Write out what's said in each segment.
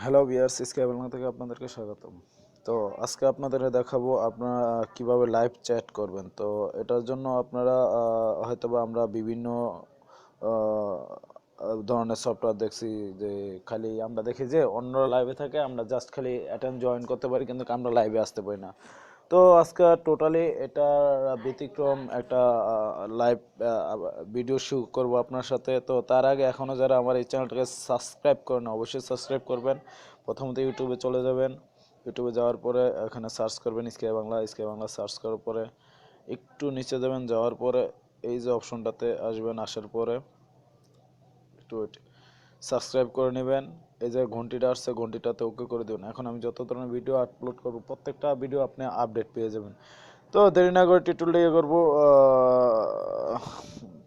Hello viewers, sky Bangla থেকে আপনাদেরকে স্বাগতম। তো আজকে আপনাদের দেখাবো আপনারা কিভাবে লাইভ চ্যাট করবেন। তো এটার জন্য আপনারা হয়তোবা আমরা বিভিন্ন আহ, ধরনের সফটওয়্যার দেখছি, যে খালি আমরা দেখি যে অন্যরা লাইভে থাকে, আমরা জাস্ট খালি অ্যাটেন্ড জয়েন করতে পারি, কিন্তু আমরা লাইভে আসতে পারি না। তো আজকে টোটালি এটা ব্যতিক্রম একটা লাইভ ভিডিও শুট করব আপনার সাথে। তো তার আগে এখনও যারা আমার এই চ্যানেলটাকে সাবস্ক্রাইব করেন, অবশ্যই সাবস্ক্রাইব করবেন। প্রথমত ইউটিউবে চলে যাবেন, ইউটিউবে যাওয়ার পরে এখানে সার্চ করবেন sky Bangla. Sky Bangla search করার পরে একটু নিচে যাবেন, যাওয়ার পরে এই যে অপশনটাতে আসবেন, আসার পরে একটু সাবস্ক্রাইব করে নেবেন। এই যে ঘন্টিটা আসছে, ঘন্টিটাতে ওকে করে দেবেন। এখন আমি যত ধরনের ভিডিও আপলোড করব, প্রত্যেকটা ভিডিও আপনি আপডেট পেয়ে যাবেন। তো দেরি না করে টিউটোরিয়াল দিয়ে করবো।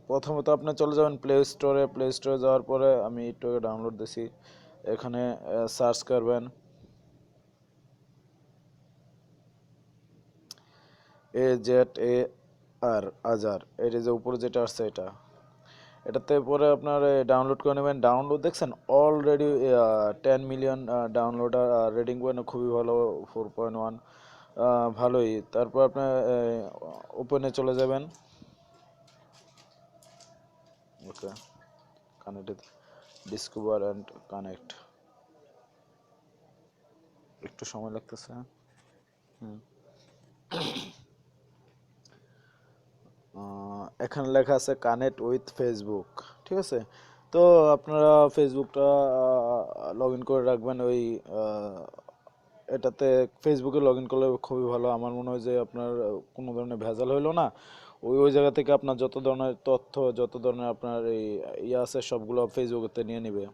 প্রথমত আপনি চলে যাবেন প্লে স্টোরে। প্লে স্টোরে যাওয়ার পরে আমি একটু ডাউনলোড দিছি, এখানে সার্চ করবেন AZAR, আজার। এটা যে উপরে যেটা আসছে এটাতে পরে আপনার ডাউনলোড করে নেবেন। ডাউনলোড দেখছেন already 10 million download, rating point খুবই ভালো, 4.1, ভালোই। তারপর আপনার ওপেনে চলে যাবেন। ওকে, কানেক্ট, ডিসকভার অ্যান্ড কানেক্ট। একটু সময় লাগতেছে। হুম। এখানে লেখা আছে কানেক্ট উইথ ফেসবুক, ঠিক আছে। তো আপনারা ফেসবুকটা লগ ইন করে রাখবেন। ওই এটাতে ফেসবুকে লগ ইন করলে খুবই ভালো। আমার মনে হয় যে আপনার কোনো ধরনের ভেজাল হইলো না। ওই ওই জায়গা থেকে আপনার যত ধরনের তথ্য, যত ধরনের আপনার এই ইয়ে আছে, সবগুলো ফেসবুকেতে নিয়ে নিবে।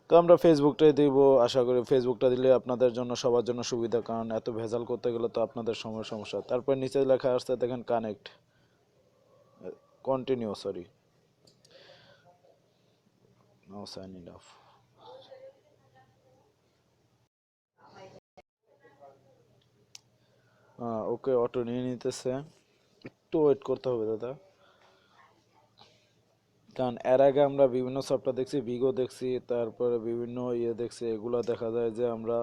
তো আমরা ফেসবুকটাই দিব। আশা করি ফেসবুকটা দিলে আপনাদের জন্য, সবার জন্য সুবিধা, কারণ এত ভেজাল করতে গেলে তো আপনাদের সমস্যা। তারপর নিচে লেখা আসছে দেখেন connect, continue, sorry, no sign in of. Okay, auto নিয়ে নিতেছে, একটু ওয়েট করতে হবে দাদা। কারণ এর আগে আমরা বিভিন্ন সফটওয়্যার দেখছি, বিগো দেখছি, তারপরে বিভিন্ন ইয়ে দেখছি, এগুলো দেখা যায় যে আমরা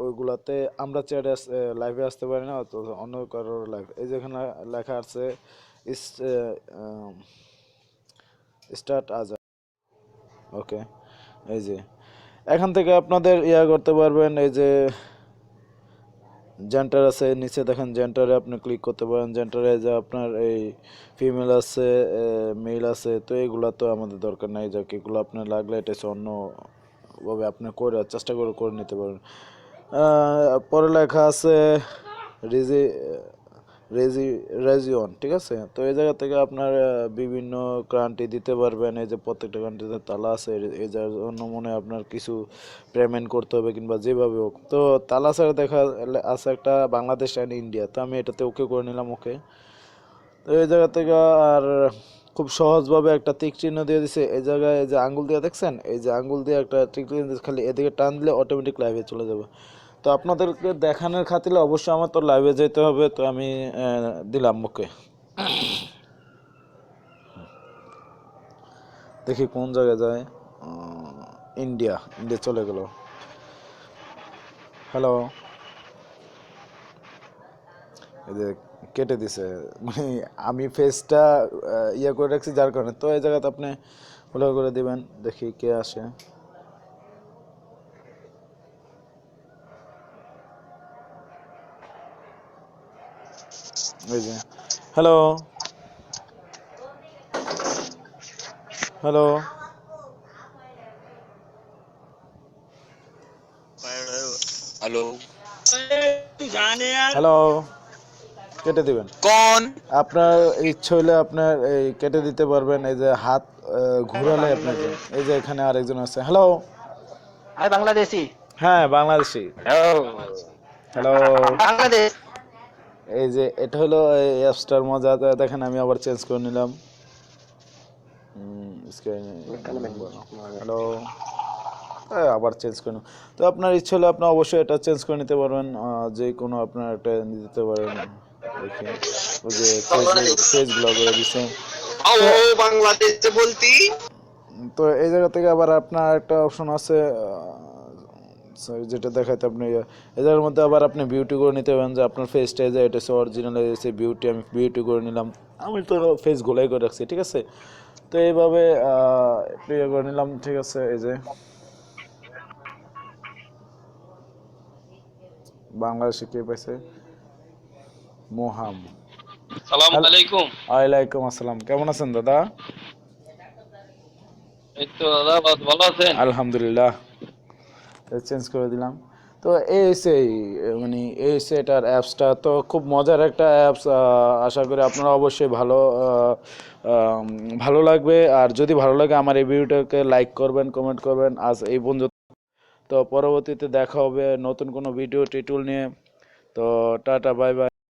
ওইগুলাতে আমরা চ্যাটে লাইভে আসতে পারি না, তো অন্য কারোর লাইভ। এই যেখানে লেখা আছে স্টার্ট আজ। ওকে, এই যে এখান থেকে আপনাদের ইয়া করতে পারবেন। এই যে জেন্টার আছে নিচে দেখেন, জেন্টারে আপনি ক্লিক করতে পারেন। জেন্টারে যে আপনার এই ফিমেল আছে, মেল আছে, তো এগুলা তো আমাদের দরকার নাই। যাক, এগুলো আপনার লাগলে এটা হচ্ছে অন্যভাবে আপনি করে চেষ্টা করে নিতে পারেন। পরে লেখা আছে রিজি রেজি রেজিওন, ঠিক আছে। তো এই জায়গা থেকে আপনার বিভিন্ন ক্রান্তি দিতে পারবেন। এই যে প্রত্যেকটা ক্রান্তিতে তালা আছে, এই যার জন্য মনে হয় আপনার কিছু পেমেন্ট করতে হবে, কিংবা যেভাবে হোক। তো তালা ছাড়া দেখা আছে একটা বাংলাদেশ অ্যান্ড ইন্ডিয়া, তো আমি এটাতে ওকে করে নিলাম। ওকে, তো এই জায়গা থেকে আর খুব সহজভাবে একটা টিক চিহ্ন দিয়ে দিছে এই জায়গায়। এই যে আঙ্গুল দিয়ে দেখছেন, এই যে আঙ্গুল দিয়ে একটা টিক চিহ্ন দিয়েছে, খালি এদিকে টান দিলে অটোমেটিক লাইভে চলে যাবে। তো আপনাদেরকে দেখানোর খাতিরে অবশ্যই আমার তো লাইভে যেতে হবে, তো আমি দিলাম ওকে। দেখি কোন জায়গায় যায়। ইন্ডিয়া, ইন্ডিয়া চলে গেল। হ্যালো, এই যে কেটে দিছে, মানে আমি ফেসটা ইয়ে করে রাখছি যার কারণে। তো এই জায়গাতে আপনি ফলো করে দিবেন, দেখি কে আসে। এই যে হ্যালো, হ্যালো, हेलो হ্যালো, কেটে দিবেন। कौन আপনার ইচ্ছা হইলে আপনার এই কেটে দিতে পারবেন। এই যে হাত ঘুরালে আপনাকে, এই যে এখানে আরেকজন আছে। হ্যালো, আমি বাংলাদেশি। হ্যাঁ বাংলাদেশি। হ্যালো, বাংলাদেশ। এই যে এটা হলো এই অ্যাপসটার মজা। দেখেন আমি আবার চেঞ্জ করে নিলাম। হ্যালো, আবার চেঞ্জ করে নিলাম। তো আপনার ইচ্ছে হলে আপনি অবশ্যই এটা চেঞ্জ করে নিতে পারবেন, যে কোনো আপনার একটা দিতে পারেন। দেখি ওই যে ফেস ব্লগ করে দিছে। आओ তো बांग्लादेश से बोलती তো এই জায়গা থেকে আবার আপনার একটা অপশন আছে, sorry, যেটা দেখাইতে আপনি এই জায়গার মধ্যে আবার আপনি বিউটি করে নিতে পারেন, যে আপনার ফেসটা যে এটা হচ্ছে অরিজিনাল, এসে বিউটি, আমি বিউটি করে নিলাম। আমি তো ফেস গোলাই করে রাখছি, ঠিক আছে। তো এইভাবে একটু ইয়ে করে নিলাম, ঠিক আছে। এই যে বাংলাদেশে কে পাইছে, মোহাম। সালাম আলাইকুম। ওয়ালাইকুম আসসালাম, কেমন আছেন দাদা? এই তো দাদা ভালো আছেন? আলহামদুলিল্লাহ। চেঞ্জ করে দিলাম। তো এই হচ্ছে মানে এই হচ্ছে এটার অ্যাপসটা, তো খুব মজার একটা অ্যাপস। আশা করি আপনারা অবশ্যই ভালো লাগবে। আর যদি ভালো লাগে আমার এই ভিডিওটাকে লাইক করবেন, কমেন্ট করবেন। আজ এই পর্যন্ত, তো পরবর্তীতে দেখা হবে নতুন কোনো ভিডিও টিটুল নিয়ে। তো টাটা, বাই বাই।